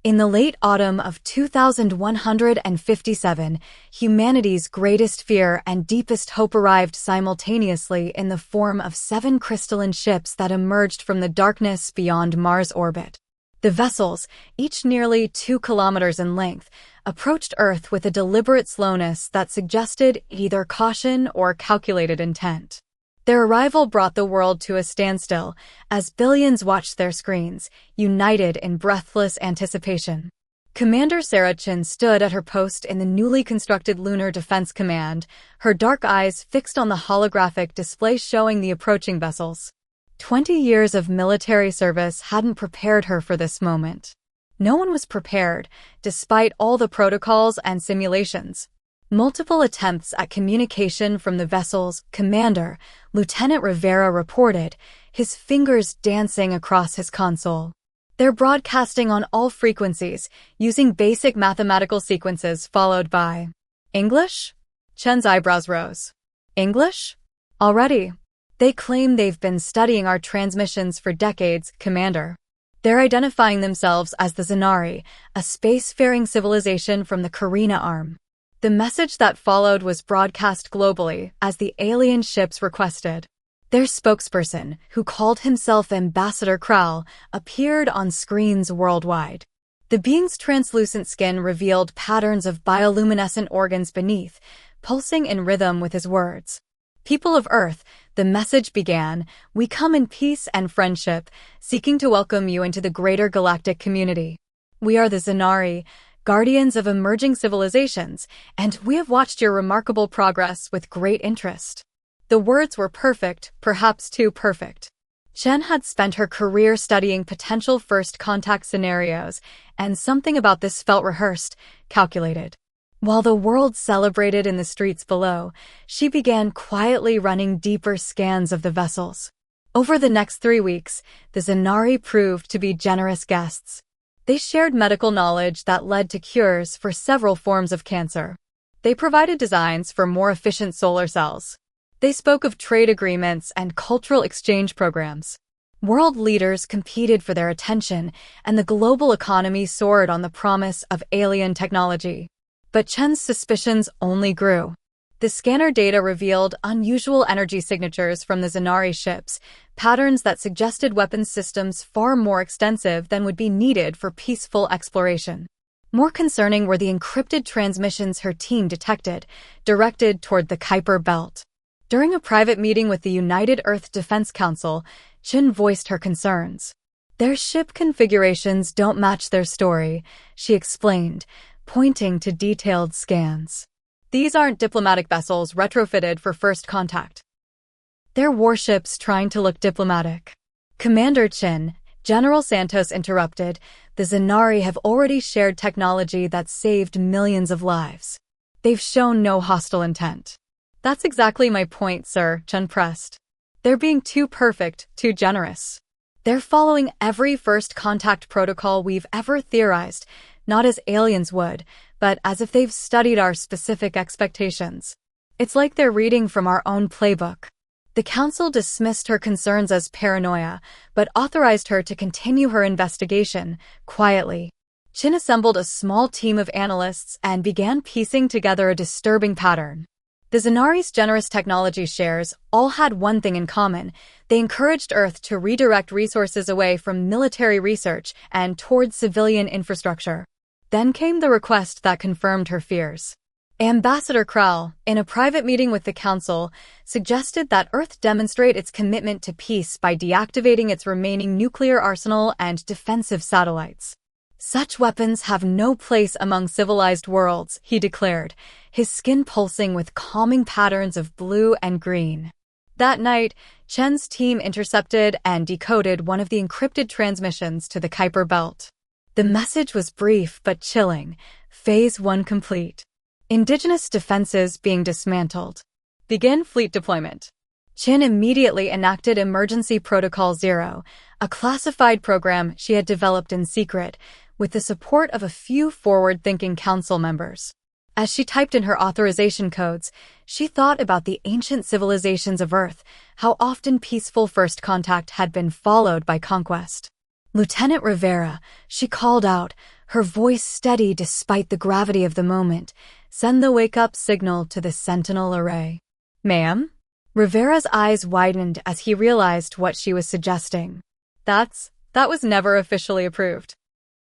In the late autumn of 2157, humanity's greatest fear and deepest hope arrived simultaneously in the form of 7 crystalline ships that emerged from the darkness beyond Mars' orbit. The vessels, each nearly 2 kilometers in length, approached Earth with a deliberate slowness that suggested either caution or calculated intent. Their arrival brought the world to a standstill as billions watched their screens, united in breathless anticipation. Commander Sarah Chin stood at her post in the newly constructed Lunar Defense Command, her dark eyes fixed on the holographic display showing the approaching vessels. 20 years of military service hadn't prepared her for this moment. No one was prepared, despite all the protocols and simulations. Multiple attempts at communication from the vessel's commander, Lieutenant Rivera, reported, his fingers dancing across his console. They're broadcasting on all frequencies, using basic mathematical sequences followed by English? Chen's eyebrows rose. English? Already. They claim they've been studying our transmissions for decades, Commander. They're identifying themselves as the Zanari, a spacefaring civilization from the Carina arm. The message that followed was broadcast globally, as the alien ships requested. Their spokesperson, who called himself Ambassador Kral, appeared on screens worldwide. The being's translucent skin revealed patterns of bioluminescent organs beneath, pulsing in rhythm with his words. People of Earth, the message began, we come in peace and friendship, seeking to welcome you into the greater galactic community. We are the Zanari, guardians of emerging civilizations, and we have watched your remarkable progress with great interest. The words were perfect, perhaps too perfect. Chen had spent her career studying potential first contact scenarios, and something about this felt rehearsed, calculated. While the world celebrated in the streets below, she began quietly running deeper scans of the vessels. Over the next 3 weeks, the Zanari proved to be generous guests. They shared medical knowledge that led to cures for several forms of cancer. They provided designs for more efficient solar cells. They spoke of trade agreements and cultural exchange programs. World leaders competed for their attention, and the global economy soared on the promise of alien technology. But Chen's suspicions only grew. The scanner data revealed unusual energy signatures from the Zanari ships, patterns that suggested weapons systems far more extensive than would be needed for peaceful exploration. More concerning were the encrypted transmissions her team detected, directed toward the Kuiper Belt. During a private meeting with the United Earth Defense Council, Chen voiced her concerns. Their ship configurations don't match their story, she explained, pointing to detailed scans. These aren't diplomatic vessels retrofitted for first contact. They're warships trying to look diplomatic. Commander Chin, General Santos interrupted, the Zanari have already shared technology that saved millions of lives. They've shown no hostile intent. That's exactly my point, sir, Chen pressed. They're being too perfect, too generous. They're following every first contact protocol we've ever theorized, not as aliens would, but as if they've studied our specific expectations. It's like they're reading from our own playbook. The council dismissed her concerns as paranoia, but authorized her to continue her investigation, quietly. Chin assembled a small team of analysts and began piecing together a disturbing pattern. The Zanari's generous technology shares all had one thing in common. They encouraged Earth to redirect resources away from military research and toward civilian infrastructure. Then came the request that confirmed her fears. Ambassador Kral, in a private meeting with the Council, suggested that Earth demonstrate its commitment to peace by deactivating its remaining nuclear arsenal and defensive satellites. Such weapons have no place among civilized worlds, he declared, his skin pulsing with calming patterns of blue and green. That night, Chen's team intercepted and decoded one of the encrypted transmissions to the Kuiper Belt. The message was brief but chilling. Phase 1 complete. Indigenous defenses being dismantled. Begin fleet deployment. Chin immediately enacted Emergency Protocol 0, a classified program she had developed in secret, with the support of a few forward-thinking council members. As she typed in her authorization codes, she thought about the ancient civilizations of Earth, how often peaceful first contact had been followed by conquest. Lieutenant Rivera, she called out, Her voice steady despite the gravity of the moment, send the wake-up signal to the Sentinel array. Ma'am? Rivera's eyes widened as he realized what she was suggesting. That was never officially approved.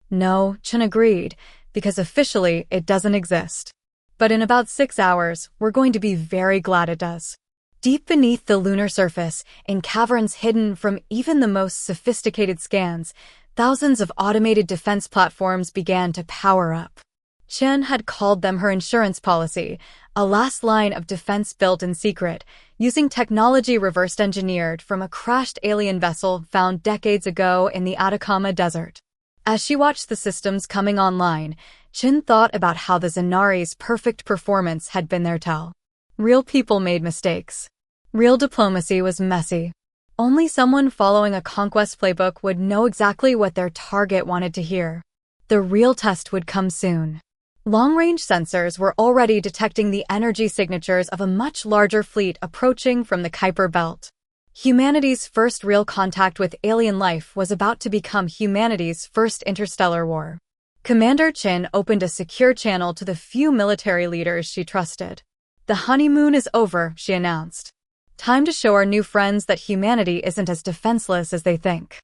No, Chen agreed, because officially it doesn't exist. But in about 6 hours, we're going to be very glad it does. Deep beneath the lunar surface, in caverns hidden from even the most sophisticated scans, thousands of automated defense platforms began to power up. Chen had called them her insurance policy, a last line of defense built in secret, using technology reversed engineered from a crashed alien vessel found decades ago in the Atacama Desert. As she watched the systems coming online, Chen thought about how the Zanari's perfect performance had been their tell. Real people made mistakes. Real diplomacy was messy. Only someone following a conquest playbook would know exactly what their target wanted to hear. The real test would come soon. Long-range sensors were already detecting the energy signatures of a much larger fleet approaching from the Kuiper Belt. Humanity's first real contact with alien life was about to become humanity's first interstellar war. Commander Chen opened a secure channel to the few military leaders she trusted. The honeymoon is over, she announced. Time to show our new friends that humanity isn't as defenseless as they think.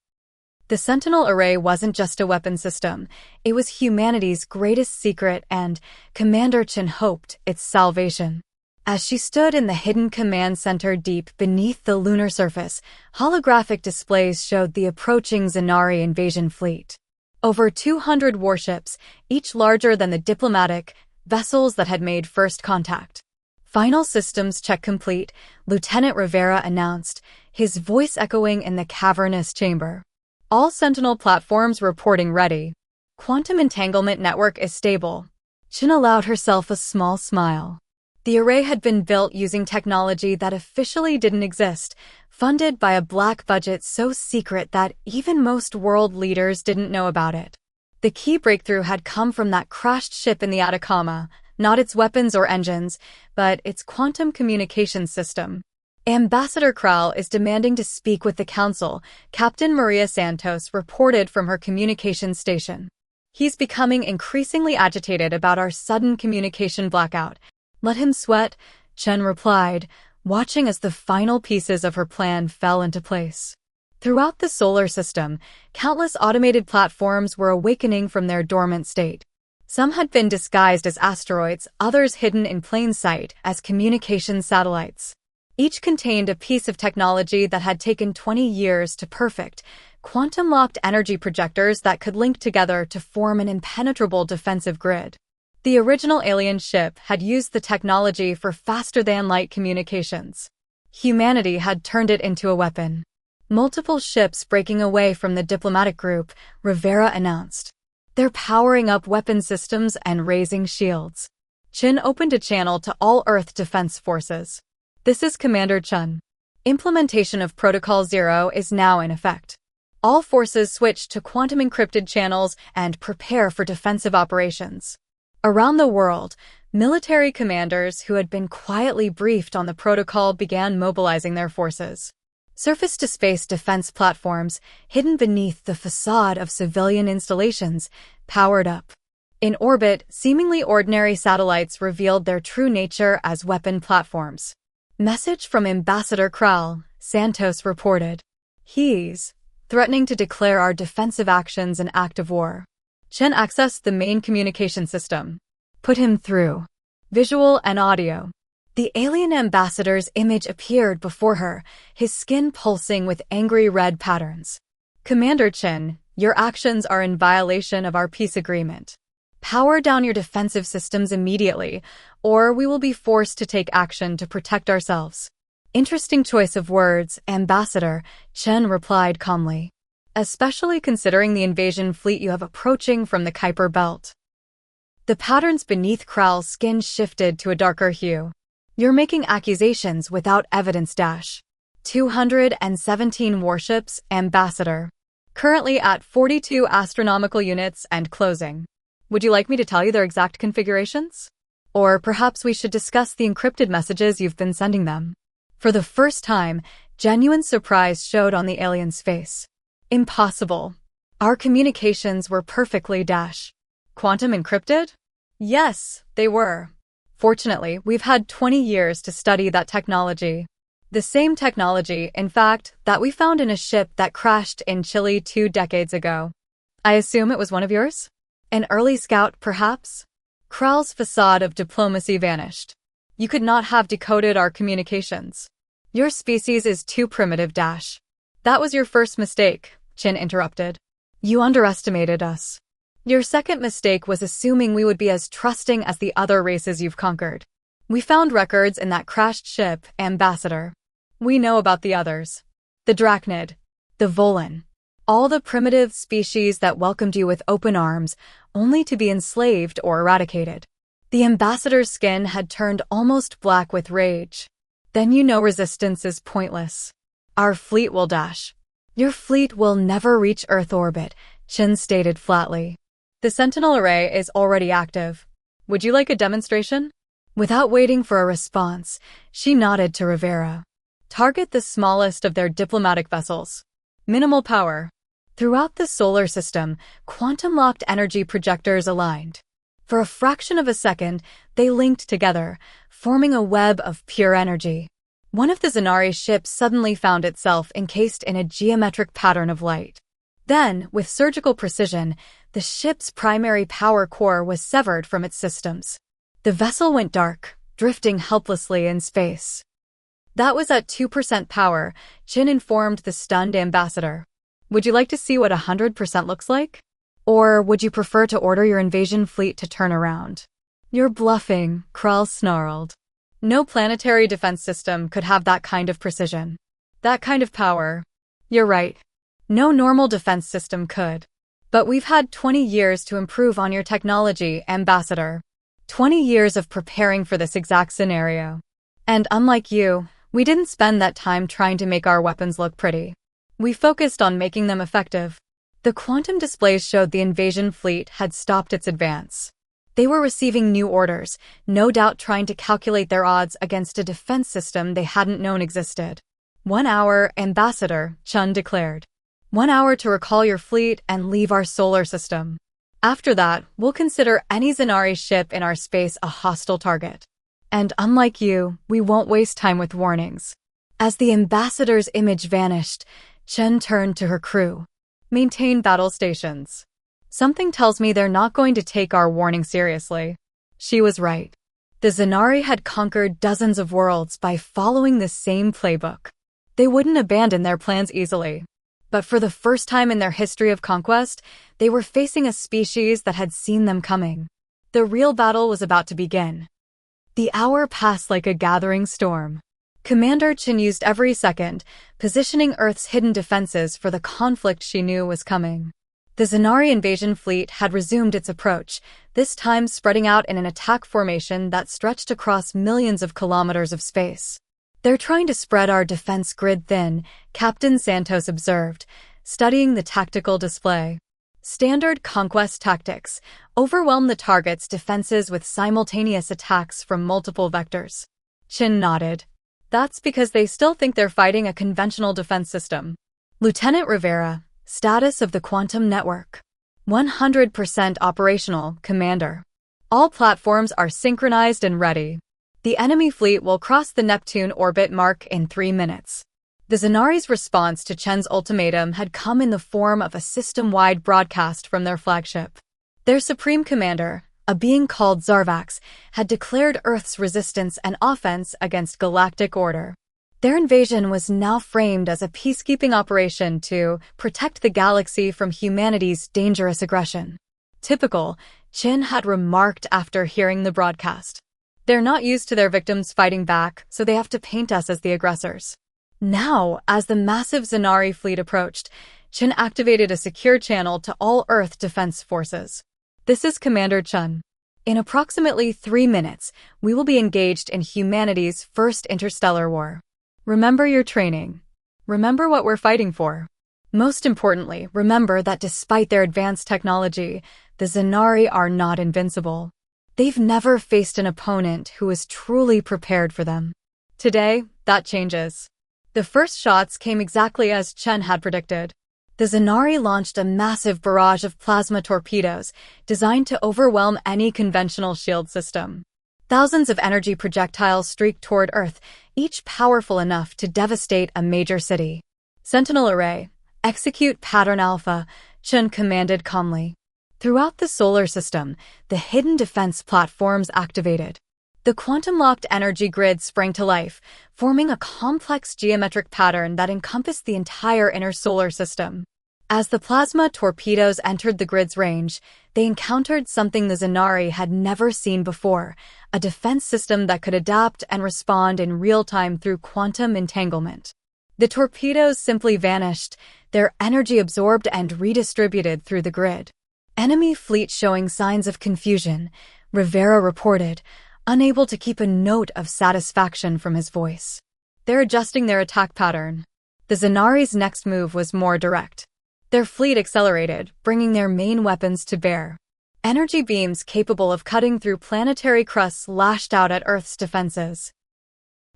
The Sentinel array wasn't just a weapon system, it was humanity's greatest secret and, Commander Chen hoped, its salvation. As she stood in the hidden command center deep beneath the lunar surface, holographic displays showed the approaching Zanari invasion fleet. Over 200 warships, each larger than the diplomatic vessels that had made first contact. Final systems check complete, Lieutenant Rivera announced, his voice echoing in the cavernous chamber. All Sentinel platforms reporting ready. Quantum entanglement network is stable. Chen allowed herself a small smile. The array had been built using technology that officially didn't exist, funded by a black budget so secret that even most world leaders didn't know about it. The key breakthrough had come from that crashed ship in the Atacama, not its weapons or engines, but its quantum communication system. Ambassador Kral is demanding to speak with the Council, Captain Maria Santos reported from her communications station. He's becoming increasingly agitated about our sudden communication blackout. Let him sweat, Chen replied, watching as the final pieces of her plan fell into place. Throughout the solar system, countless automated platforms were awakening from their dormant state. Some had been disguised as asteroids, others hidden in plain sight as communication satellites. Each contained a piece of technology that had taken 20 years to perfect, quantum-locked energy projectors that could link together to form an impenetrable defensive grid. The original alien ship had used the technology for faster-than-light communications. Humanity had turned it into a weapon. Multiple ships breaking away from the diplomatic group, Rivera announced. They're powering up weapon systems and raising shields. Chen opened a channel to all Earth defense forces. This is Commander Chen. Implementation of Protocol 0 is now in effect. All forces switch to quantum-encrypted channels and prepare for defensive operations. Around the world, military commanders who had been quietly briefed on the protocol began mobilizing their forces. Surface-to-space defense platforms, hidden beneath the facade of civilian installations, powered up. In orbit, seemingly ordinary satellites revealed their true nature as weapon platforms. Message from Ambassador Kral, Santos reported. He's threatening to declare our defensive actions an act of war. Chen accessed the main communication system. Put him through. Visual and audio. The alien ambassador's image appeared before her, his skin pulsing with angry red patterns. Commander Chen, your actions are in violation of our peace agreement. Power down your defensive systems immediately, or we will be forced to take action to protect ourselves. Interesting choice of words, Ambassador, Chen replied calmly. Especially considering the invasion fleet you have approaching from the Kuiper Belt. The patterns beneath Kral's skin shifted to a darker hue. You're making accusations without evidence. 217 warships, Ambassador. Currently at 42 astronomical units and closing. Would you like me to tell you their exact configurations? Or perhaps we should discuss the encrypted messages you've been sending them. For the first time, genuine surprise showed on the alien's face. Impossible. Our communications were perfectly Quantum encrypted? Yes, they were. Fortunately, we've had 20 years to study that technology. The same technology, in fact, that we found in a ship that crashed in Chile 2 decades ago. I assume it was one of yours? An early scout, perhaps? Kral's facade of diplomacy vanished. You could not have decoded our communications. Your species is too primitive, Dash. That was your first mistake, Chin interrupted. You underestimated us. Your second mistake was assuming we would be as trusting as the other races you've conquered. We found records in that crashed ship, Ambassador. We know about the others. The Drachnid. The Volan. All the primitive species that welcomed you with open arms, only to be enslaved or eradicated. The Ambassador's skin had turned almost black with rage. Then you know resistance is pointless. Our fleet will dash. Your fleet will never reach Earth orbit, Chin stated flatly. The Sentinel array is already active. Would you like a demonstration? Without waiting for a response, she nodded to Rivera. Target the smallest of their diplomatic vessels. Minimal power. Throughout the solar system, quantum-locked energy projectors aligned. For a fraction of a second, they linked together, forming a web of pure energy. One of the Zanari ships suddenly found itself encased in a geometric pattern of light. Then, with surgical precision, the ship's primary power core was severed from its systems. The vessel went dark, drifting helplessly in space. That was at 2% power, Chin informed the stunned ambassador. Would you like to see what 100% looks like? Or would you prefer to order your invasion fleet to turn around? You're bluffing, Kral snarled. No planetary defense system could have that kind of precision. That kind of power. You're right. No normal defense system could. But we've had 20 years to improve on your technology, Ambassador. 20 years of preparing for this exact scenario. And unlike you, we didn't spend that time trying to make our weapons look pretty. We focused on making them effective. The quantum displays showed the invasion fleet had stopped its advance. They were receiving new orders, no doubt trying to calculate their odds against a defense system they hadn't known existed. 1 hour, Ambassador, Chun declared. 1 hour to recall your fleet and leave our solar system. After that, we'll consider any Zanari ship in our space a hostile target. And unlike you, we won't waste time with warnings. As the ambassador's image vanished, Chen turned to her crew. Maintain battle stations. Something tells me they're not going to take our warning seriously. She was right. The Zanari had conquered dozens of worlds by following the same playbook. They wouldn't abandon their plans easily. But for the first time in their history of conquest, they were facing a species that had seen them coming. The real battle was about to begin. The hour passed like a gathering storm. Commander Chen used every second, positioning Earth's hidden defenses for the conflict she knew was coming. The Zanari invasion fleet had resumed its approach, this time spreading out in an attack formation that stretched across millions of kilometers of space. They're trying to spread our defense grid thin, Captain Santos observed, studying the tactical display. Standard conquest tactics: overwhelm the target's defenses with simultaneous attacks from multiple vectors. Chin nodded. That's because they still think they're fighting a conventional defense system. Lieutenant Rivera, status of the quantum network. 100% operational, Commander. All platforms are synchronized and ready. The enemy fleet will cross the Neptune orbit mark in 3 minutes. The Zanari's response to Chen's ultimatum had come in the form of a system-wide broadcast from their flagship. Their supreme commander, a being called Zarvax, had declared Earth's resistance and offense against galactic order. Their invasion was now framed as a peacekeeping operation to protect the galaxy from humanity's dangerous aggression. Typical, Chin had remarked after hearing the broadcast. They're not used to their victims fighting back, so they have to paint us as the aggressors. Now, as the massive Zanari fleet approached, Chin activated a secure channel to all Earth defense forces. This is Commander Chun. In approximately 3 minutes, we will be engaged in humanity's first interstellar war. Remember your training. Remember what we're fighting for. Most importantly, remember that despite their advanced technology, the Zanari are not invincible. They've never faced an opponent who is truly prepared for them. Today, that changes. The first shots came exactly as Chen had predicted. The Zanari launched a massive barrage of plasma torpedoes designed to overwhelm any conventional shield system. Thousands of energy projectiles streaked toward Earth, each powerful enough to devastate a major city. Sentinel Array, execute Pattern Alpha, Chun commanded calmly. Throughout the solar system, the hidden defense platforms activated. The quantum-locked energy grid sprang to life, forming a complex geometric pattern that encompassed the entire inner solar system. As the plasma torpedoes entered the grid's range, they encountered something the Zanari had never seen before, a defense system that could adapt and respond in real time through quantum entanglement. The torpedoes simply vanished, their energy absorbed and redistributed through the grid. Enemy fleet showing signs of confusion, Rivera reported, unable to keep a note of satisfaction from his voice. They're adjusting their attack pattern. The Zanari's next move was more direct. Their fleet accelerated, bringing their main weapons to bear. Energy beams capable of cutting through planetary crusts lashed out at Earth's defenses.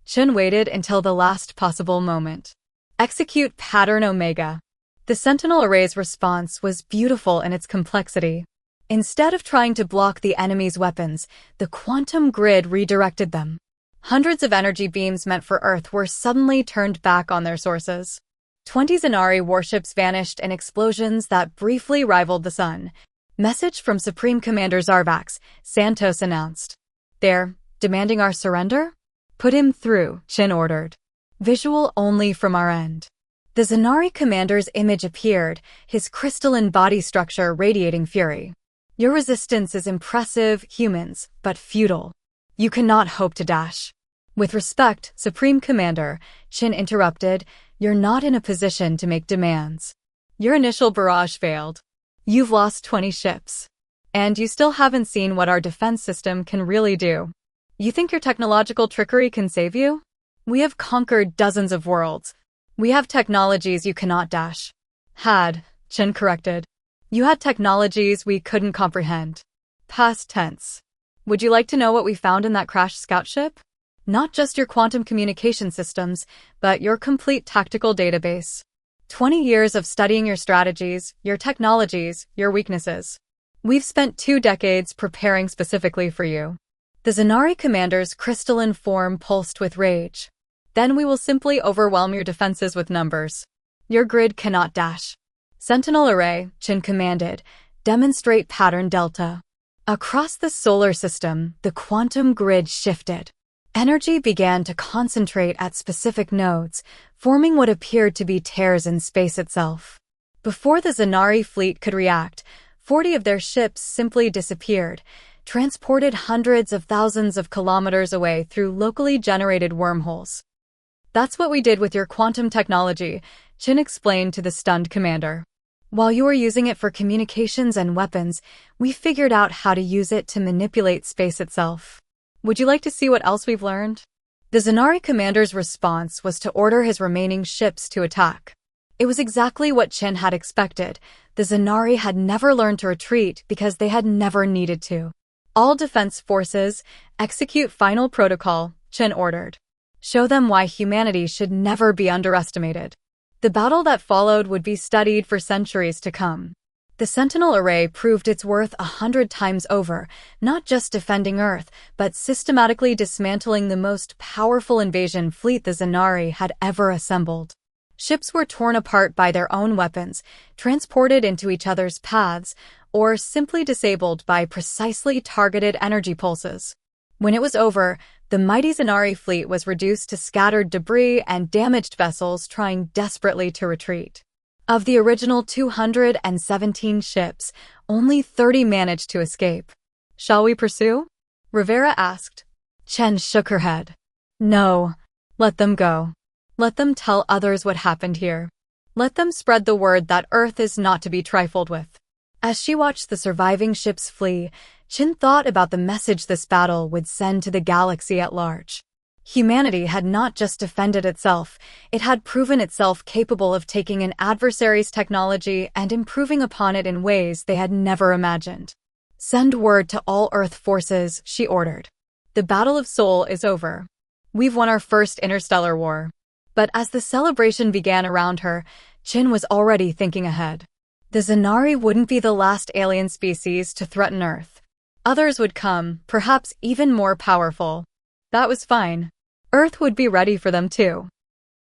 Chun waited until the last possible moment. Execute Pattern Omega. The Sentinel Array's response was beautiful in its complexity. Instead of trying to block the enemy's weapons, the quantum grid redirected them. Hundreds of energy beams meant for Earth were suddenly turned back on their sources. 20 Zanari warships vanished in explosions that briefly rivaled the sun. Message from Supreme Commander Zarvax, Santos announced. They're demanding our surrender? Put him through, Chin ordered. Visual only from our end. The Zanari commander's image appeared, his crystalline body structure radiating fury. Your resistance is impressive, humans, but futile. You cannot hope to dash. With respect, Supreme Commander, Chin interrupted, you're not in a position to make demands. Your initial barrage failed. You've lost 20 ships. And you still haven't seen what our defense system can really do. You think your technological trickery can save you? We have conquered dozens of worlds. We have technologies you cannot dash. Had, Chin corrected. You had technologies we couldn't comprehend. Past tense. Would you like to know what we found in that crashed scout ship? Not just your quantum communication systems, but your complete tactical database. 20 years of studying your strategies, your technologies, your weaknesses. We've spent 2 decades preparing specifically for you. The Zanari commander's crystalline form pulsed with rage. Then we will simply overwhelm your defenses with numbers. Your grid cannot dash. Sentinel Array, Chin commanded, demonstrate Pattern Delta. Across the solar system, the quantum grid shifted. Energy began to concentrate at specific nodes, forming what appeared to be tears in space itself. Before the Zanari fleet could react, 40 of their ships simply disappeared, transported hundreds of thousands of kilometers away through locally generated wormholes. That's what we did with your quantum technology, Chin explained to the stunned commander. While you were using it for communications and weapons, we figured out how to use it to manipulate space itself. Would you like to see what else we've learned? The Zanari commander's response was to order his remaining ships to attack. It was exactly what Chin had expected. The Zanari had never learned to retreat because they had never needed to. All defense forces, execute final protocol, Chin ordered. Show them why humanity should never be underestimated. The battle that followed would be studied for centuries to come. The Sentinel Array proved its worth 100 times over, not just defending Earth, but systematically dismantling the most powerful invasion fleet the Zanari had ever assembled. Ships were torn apart by their own weapons, transported into each other's paths, or simply disabled by precisely targeted energy pulses. When it was over, the mighty Zanari fleet was reduced to scattered debris and damaged vessels trying desperately to retreat. Of the original 217 ships, only 30 managed to escape. Shall we pursue? Rivera asked. Chen shook her head. No. Let them go. Let them tell others what happened here. Let them spread the word that Earth is not to be trifled with. As she watched the surviving ships flee, Chin thought about the message this battle would send to the galaxy at large. Humanity had not just defended itself, it had proven itself capable of taking an adversary's technology and improving upon it in ways they had never imagined. Send word to all Earth forces, she ordered. The Battle of Seoul is over. We've won our first interstellar war. But as the celebration began around her, Chin was already thinking ahead. The Zanari wouldn't be the last alien species to threaten Earth. Others would come, perhaps even more powerful. That was fine. Earth would be ready for them too.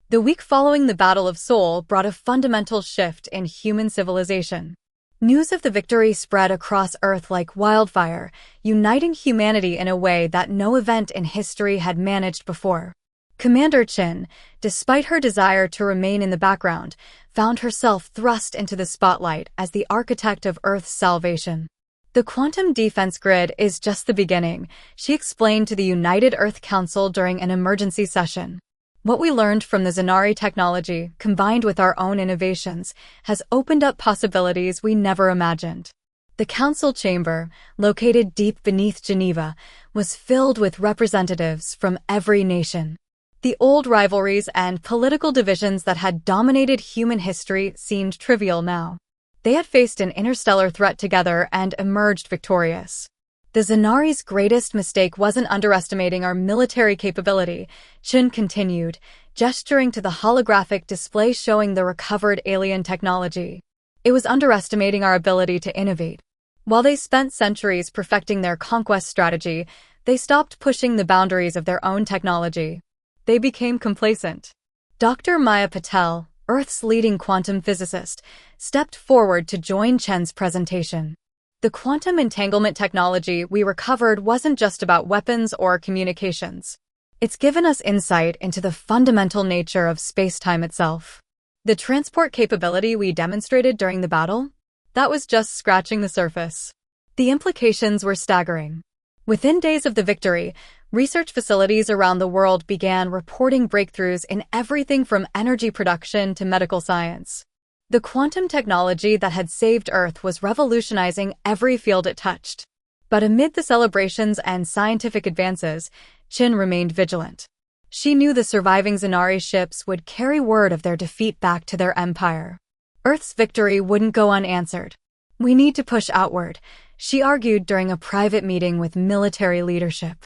The week following the Battle of Seoul brought a fundamental shift in human civilization. News of the victory spread across Earth like wildfire, uniting humanity in a way that no event in history had managed before. Commander Chin, despite her desire to remain in the background, found herself thrust into the spotlight as the architect of Earth's salvation. The quantum defense grid is just the beginning, she explained to the United Earth Council during an emergency session. What we learned from the Zanari technology, combined with our own innovations, has opened up possibilities we never imagined. The council chamber, located deep beneath Geneva, was filled with representatives from every nation. The old rivalries and political divisions that had dominated human history seemed trivial now. They had faced an interstellar threat together and emerged victorious. The Zanari's greatest mistake wasn't underestimating our military capability, Chin continued, gesturing to the holographic display showing the recovered alien technology. It was underestimating our ability to innovate. While they spent centuries perfecting their conquest strategy, they stopped pushing the boundaries of their own technology. They became complacent. Dr. Maya Patel, Earth's leading quantum physicist, stepped forward to join Chen's presentation. The quantum entanglement technology we recovered wasn't just about weapons or communications. It's given us insight into the fundamental nature of space-time itself. The transport capability we demonstrated during the battle? That was just scratching the surface. The implications were staggering. Within days of the victory, research facilities around the world began reporting breakthroughs in everything from energy production to medical science. The quantum technology that had saved Earth was revolutionizing every field it touched. But amid the celebrations and scientific advances, Chin remained vigilant. She knew the surviving Zanari ships would carry word of their defeat back to their empire. Earth's victory wouldn't go unanswered. We need to push outward, she argued during a private meeting with military leadership.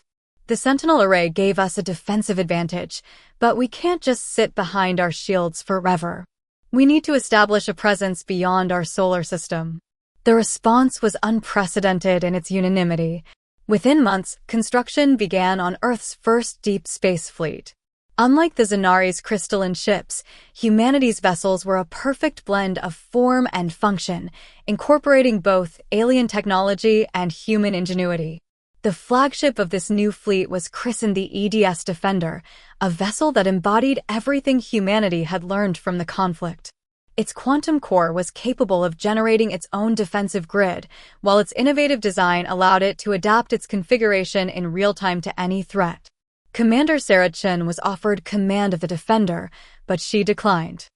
The Sentinel Array gave us a defensive advantage, but we can't just sit behind our shields forever. We need to establish a presence beyond our solar system. The response was unprecedented in its unanimity. Within months, construction began on Earth's first deep space fleet. Unlike the Zanari's crystalline ships, humanity's vessels were a perfect blend of form and function, incorporating both alien technology and human ingenuity. The flagship of this new fleet was christened the EDS Defender, a vessel that embodied everything humanity had learned from the conflict. Its quantum core was capable of generating its own defensive grid, while its innovative design allowed it to adapt its configuration in real time to any threat. Commander Sarah Chin was offered command of the Defender, but she declined.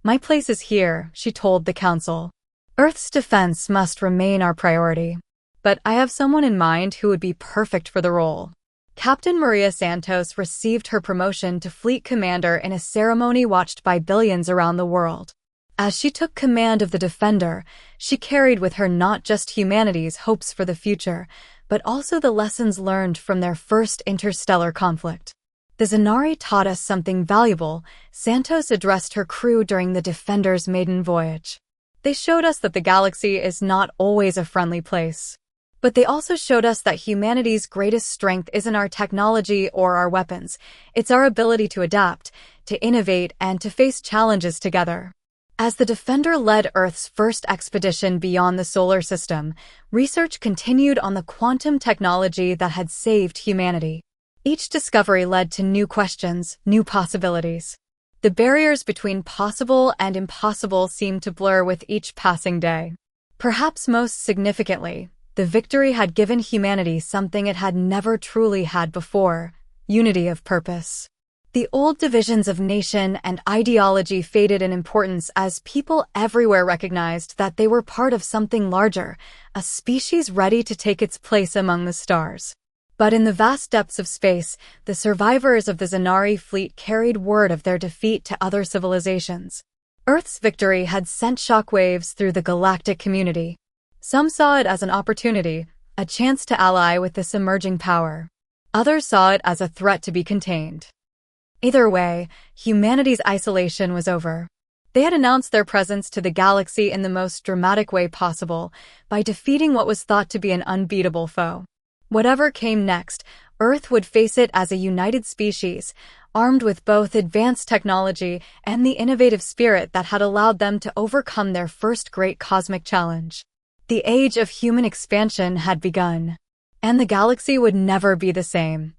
"My place is here," she told the council. "Earth's defense must remain our priority. But I have someone in mind who would be perfect for the role." Captain Maria Santos received her promotion to fleet commander in a ceremony watched by billions around the world. As she took command of the Defender, she carried with her not just humanity's hopes for the future, but also the lessons learned from their first interstellar conflict. "The Zanari taught us something valuable," Santos addressed her crew during the Defender's maiden voyage. "They showed us that the galaxy is not always a friendly place. But they also showed us that humanity's greatest strength isn't our technology or our weapons. It's our ability to adapt, to innovate, and to face challenges together." As the Defender led Earth's first expedition beyond the solar system, research continued on the quantum technology that had saved humanity. Each discovery led to new questions, new possibilities. The barriers between possible and impossible seemed to blur with each passing day. Perhaps most significantly, the victory had given humanity something it had never truly had before: unity of purpose. The old divisions of nation and ideology faded in importance as people everywhere recognized that they were part of something larger, a species ready to take its place among the stars. But in the vast depths of space, the survivors of the Zanari fleet carried word of their defeat to other civilizations. Earth's victory had sent shockwaves through the galactic community. Some saw it as an opportunity, a chance to ally with this emerging power. Others saw it as a threat to be contained. Either way, humanity's isolation was over. They had announced their presence to the galaxy in the most dramatic way possible, by defeating what was thought to be an unbeatable foe. Whatever came next, Earth would face it as a united species, armed with both advanced technology and the innovative spirit that had allowed them to overcome their first great cosmic challenge. The age of human expansion had begun, and the galaxy would never be the same.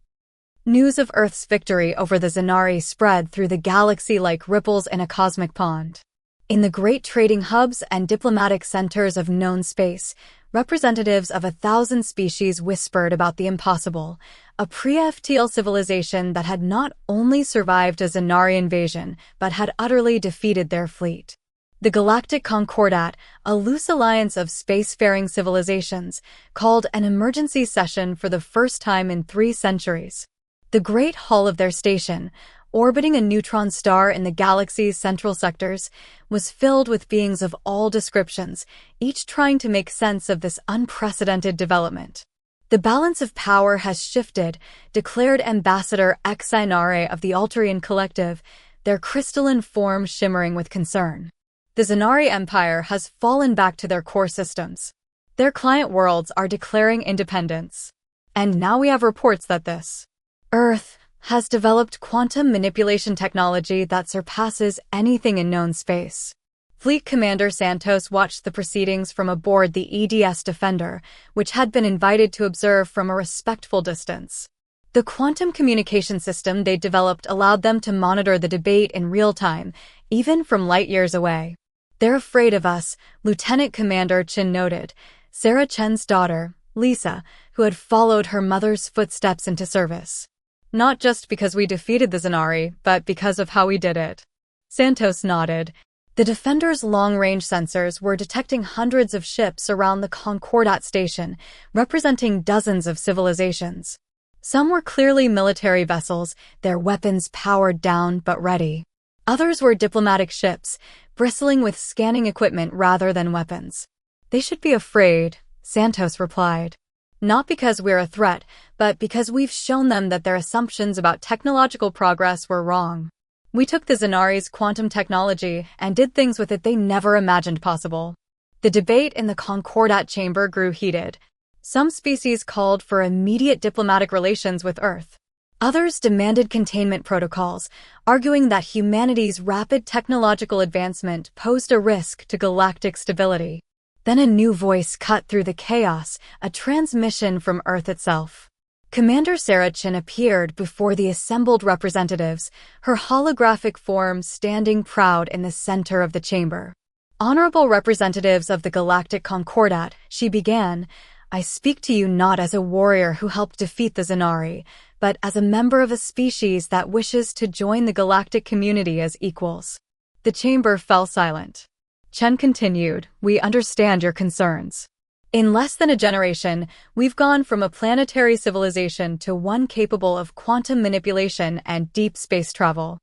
News of Earth's victory over the Zanari spread through the galaxy like ripples in a cosmic pond. In the great trading hubs and diplomatic centers of known space, representatives of 1,000 species whispered about the impossible, a pre-FTL civilization that had not only survived a Zanari invasion, but had utterly defeated their fleet. The Galactic Concordat, a loose alliance of spacefaring civilizations, called an emergency session for the first time in 3 centuries. The great hull of their station, orbiting a neutron star in the galaxy's central sectors, was filled with beings of all descriptions, each trying to make sense of this unprecedented development. The balance of power has shifted, declared Ambassador Xinare of the Altarian Collective, their crystalline form shimmering with concern. The Zanari Empire has fallen back to their core systems. Their client worlds are declaring independence. And now we have reports that this Earth has developed quantum manipulation technology that surpasses anything in known space. Fleet Commander Santos watched the proceedings from aboard the EDS Defender, which had been invited to observe from a respectful distance. The quantum communication system they developed allowed them to monitor the debate in real time, even from light years away. "They're afraid of us," Lieutenant Commander Chen noted. Sarah Chen's daughter, Lisa, who had followed her mother's footsteps into service. "Not just because we defeated the Zanari, but because of how we did it." Santos nodded. The Defender's long-range sensors were detecting hundreds of ships around the Concordat station, representing dozens of civilizations. Some were clearly military vessels, their weapons powered down but ready. Others were diplomatic ships, bristling with scanning equipment rather than weapons. "They should be afraid," Santos replied. "Not because we're a threat, but because we've shown them that their assumptions about technological progress were wrong. We took the Zanari's quantum technology and did things with it they never imagined possible." The debate in the Concordat chamber grew heated. Some species called for immediate diplomatic relations with Earth. Others demanded containment protocols, arguing that humanity's rapid technological advancement posed a risk to galactic stability. Then a new voice cut through the chaos, a transmission from Earth itself. Commander Sarah Chen appeared before the assembled representatives, her holographic form standing proud in the center of the chamber. "Honorable representatives of the Galactic Concordat," she began, "I speak to you not as a warrior who helped defeat the Zanari, but as a member of a species that wishes to join the galactic community as equals." The chamber fell silent. Chen continued, "We understand your concerns. In less than a generation, we've gone from a planetary civilization to one capable of quantum manipulation and deep space travel.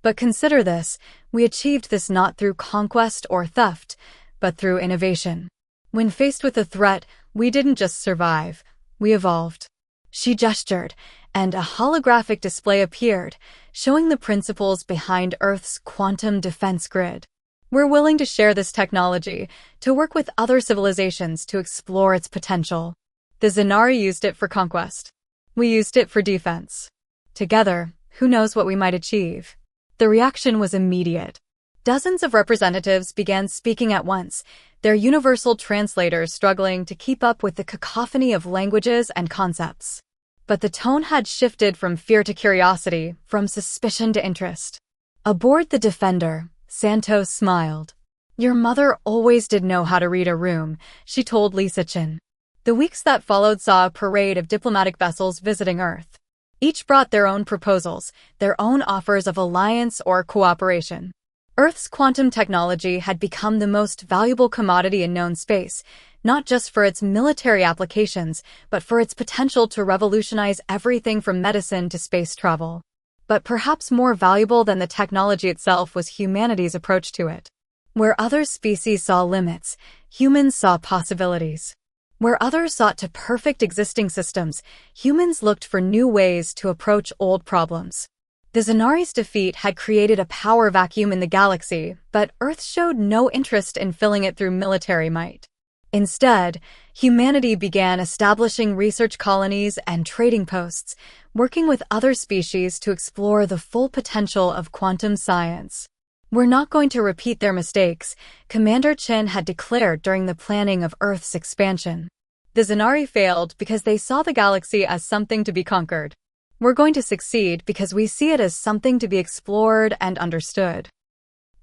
But consider this, we achieved this not through conquest or theft, but through innovation. When faced with a threat, we didn't just survive, we evolved." She gestured, and a holographic display appeared, showing the principles behind Earth's quantum defense grid. "We're willing to share this technology, to work with other civilizations to explore its potential. The Zanari used it for conquest. We used it for defense. Together, who knows what we might achieve?" The reaction was immediate. Dozens of representatives began speaking at once, their universal translators struggling to keep up with the cacophony of languages and concepts. But the tone had shifted from fear to curiosity, from suspicion to interest. Aboard the Defender, Santos smiled. "Your mother always did know how to read a room," she told Lisa Chen. The weeks that followed saw a parade of diplomatic vessels visiting Earth. Each brought their own proposals, their own offers of alliance or cooperation. Earth's quantum technology had become the most valuable commodity in known space, not just for its military applications, but for its potential to revolutionize everything from medicine to space travel. But perhaps more valuable than the technology itself was humanity's approach to it. Where other species saw limits, humans saw possibilities. Where others sought to perfect existing systems, humans looked for new ways to approach old problems. The Zanari's defeat had created a power vacuum in the galaxy, but Earth showed no interest in filling it through military might. Instead, humanity began establishing research colonies and trading posts, working with other species to explore the full potential of quantum science. "We're not going to repeat their mistakes," Commander Chin had declared during the planning of Earth's expansion. The Zanari failed because they saw the galaxy as something to be conquered. "We're going to succeed because we see it as something to be explored and understood."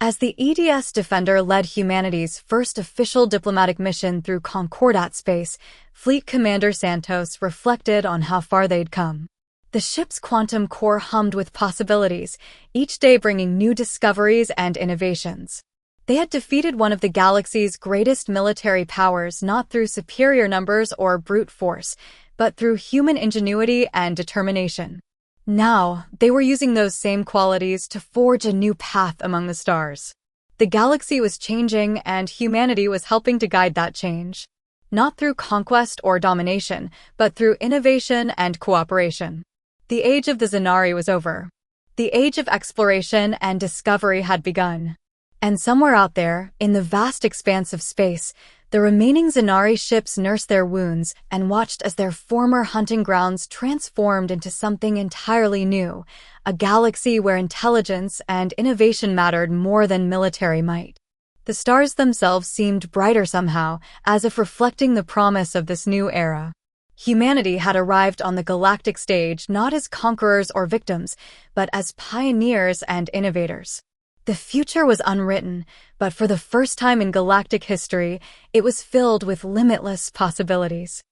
As the EDS Defender led humanity's first official diplomatic mission through Concordat space, Fleet Commander Santos reflected on how far they'd come. The ship's quantum core hummed with possibilities, each day bringing new discoveries and innovations. They had defeated one of the galaxy's greatest military powers not through superior numbers or brute force, but through human ingenuity and determination. Now, they were using those same qualities to forge a new path among the stars. The galaxy was changing, and humanity was helping to guide that change. Not through conquest or domination, but through innovation and cooperation. The age of the Zanari was over. The age of exploration and discovery had begun. And somewhere out there, in the vast expanse of space, the remaining Zanari ships nursed their wounds and watched as their former hunting grounds transformed into something entirely new, a galaxy where intelligence and innovation mattered more than military might. The stars themselves seemed brighter somehow, as if reflecting the promise of this new era. Humanity had arrived on the galactic stage not as conquerors or victims, but as pioneers and innovators. The future was unwritten, but for the first time in galactic history, it was filled with limitless possibilities.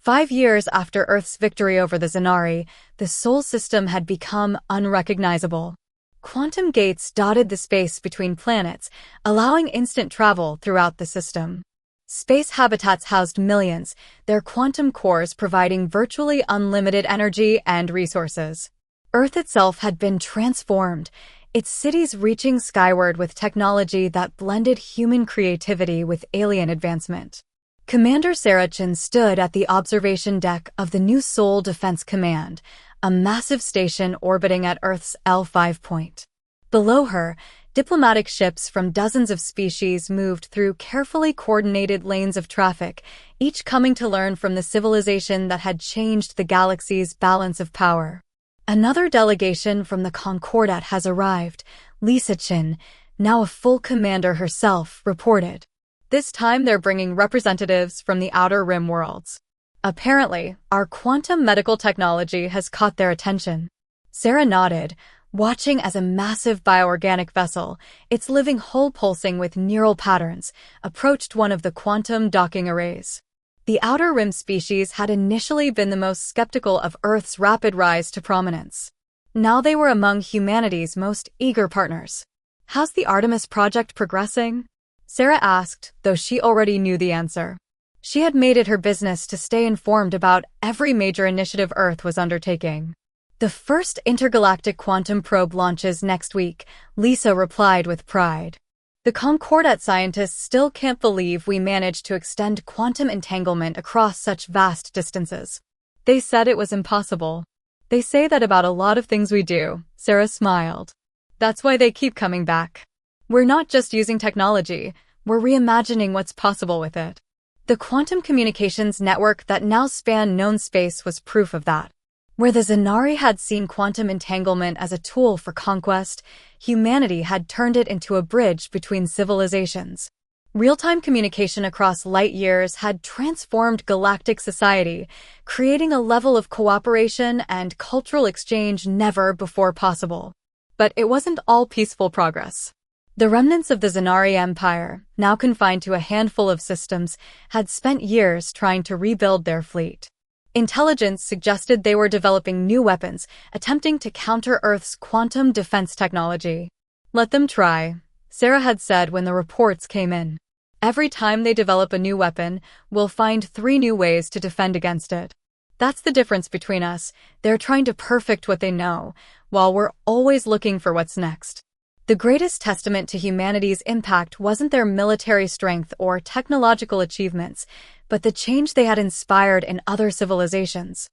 5 years after Earth's victory over the Zanari, the Sol system had become unrecognizable. Quantum gates dotted the space between planets, allowing instant travel throughout the system. Space habitats housed millions, their quantum cores providing virtually unlimited energy and resources. Earth itself had been transformed, its cities reaching skyward with technology that blended human creativity with alien advancement. Commander Sarachin stood at the observation deck of the new Sol Defense Command, a massive station orbiting at Earth's L5 point. Below her, diplomatic ships from dozens of species moved through carefully coordinated lanes of traffic, each coming to learn from the civilization that had changed the galaxy's balance of power. Another delegation from the Concordat has arrived. Lisa Chin, now a full commander herself, reported. This time they're bringing representatives from the Outer Rim worlds. Apparently, our quantum medical technology has caught their attention. Sarah nodded, watching as a massive bioorganic vessel, its living hull pulsing with neural patterns, approached one of the quantum docking arrays. The Outer Rim species had initially been the most skeptical of Earth's rapid rise to prominence. Now they were among humanity's most eager partners. "How's the Artemis project progressing?" Sarah asked, though she already knew the answer. She had made it her business to stay informed about every major initiative Earth was undertaking. "The first intergalactic quantum probe launches next week," Lisa replied with pride. "The Concordat scientists still can't believe we managed to extend quantum entanglement across such vast distances. They said it was impossible. They say that about a lot of things we do," Sarah smiled. "That's why they keep coming back. We're not just using technology, we're reimagining what's possible with it." The quantum communications network that now spanned known space was proof of that. Where the Zanari had seen quantum entanglement as a tool for conquest, humanity had turned it into a bridge between civilizations. Real-time communication across light years had transformed galactic society, creating a level of cooperation and cultural exchange never before possible. But it wasn't all peaceful progress. The remnants of the Zanari Empire, now confined to a handful of systems, had spent years trying to rebuild their fleet. Intelligence suggested they were developing new weapons, attempting to counter Earth's quantum defense technology. "Let them try," Sarah had said when the reports came in. "Every time they develop a new weapon, we'll find 3 new ways to defend against it. That's the difference between us. They're trying to perfect what they know, while we're always looking for what's next." The greatest testament to humanity's impact wasn't their military strength or technological achievements, but the change they had inspired in other civilizations.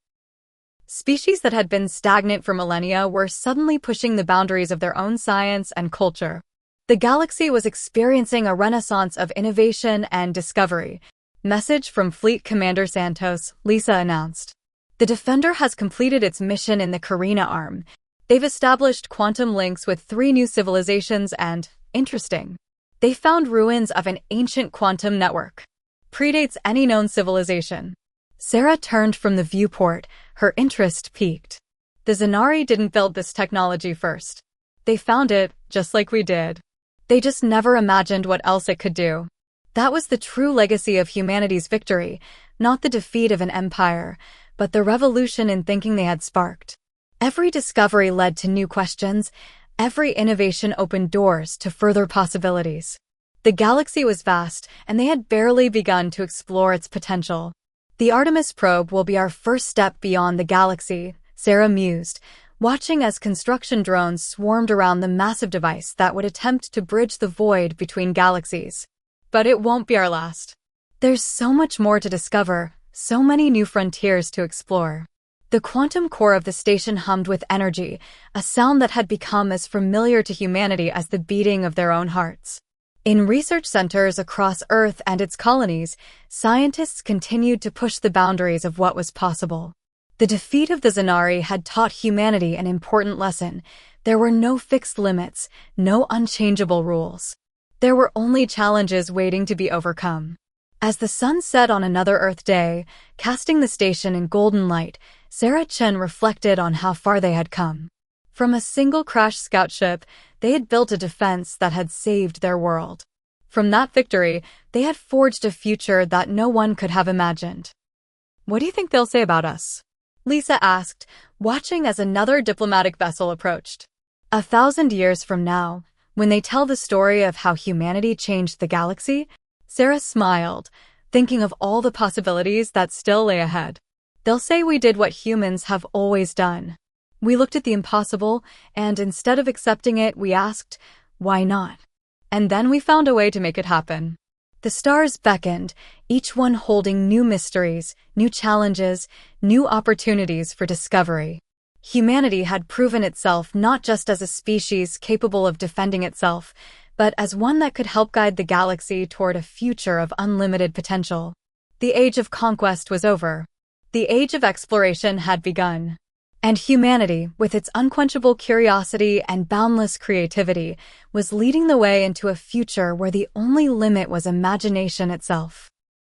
Species that had been stagnant for millennia were suddenly pushing the boundaries of their own science and culture. The galaxy was experiencing a renaissance of innovation and discovery. Message from Fleet Commander Santos, Lisa announced. The Defender has completed its mission in the Carina arm. They've established quantum links with 3 new civilizations and, interesting, they found ruins of an ancient quantum network. Predates any known civilization. Sarah turned from the viewport, her interest piqued. The Zanari didn't build this technology first. They found it, just like we did. They just never imagined what else it could do. That was the true legacy of humanity's victory, not the defeat of an empire, but the revolution in thinking they had sparked. Every discovery led to new questions. Every innovation opened doors to further possibilities. The galaxy was vast, and they had barely begun to explore its potential. The Artemis probe will be our first step beyond the galaxy, Sarah mused, watching as construction drones swarmed around the massive device that would attempt to bridge the void between galaxies. But it won't be our last. There's so much more to discover, so many new frontiers to explore. The quantum core of the station hummed with energy, a sound that had become as familiar to humanity as the beating of their own hearts. In research centers across Earth and its colonies, scientists continued to push the boundaries of what was possible. The defeat of the Zanari had taught humanity an important lesson. There were no fixed limits, no unchangeable rules. There were only challenges waiting to be overcome. As the sun set on another Earth day, casting the station in golden light, Sarah Chen reflected on how far they had come. From a single crashed scout ship, they had built a defense that had saved their world. From that victory, they had forged a future that no one could have imagined. What do you think they'll say about us? Lisa asked, watching as another diplomatic vessel approached. 1,000 years from now, when they tell the story of how humanity changed the galaxy, Sarah smiled, thinking of all the possibilities that still lay ahead. They'll say we did what humans have always done. We looked at the impossible, and instead of accepting it, we asked, why not? And then we found a way to make it happen. The stars beckoned, each one holding new mysteries, new challenges, new opportunities for discovery. Humanity had proven itself not just as a species capable of defending itself, but as one that could help guide the galaxy toward a future of unlimited potential. The age of conquest was over. The age of exploration had begun. And humanity, with its unquenchable curiosity and boundless creativity, was leading the way into a future where the only limit was imagination itself.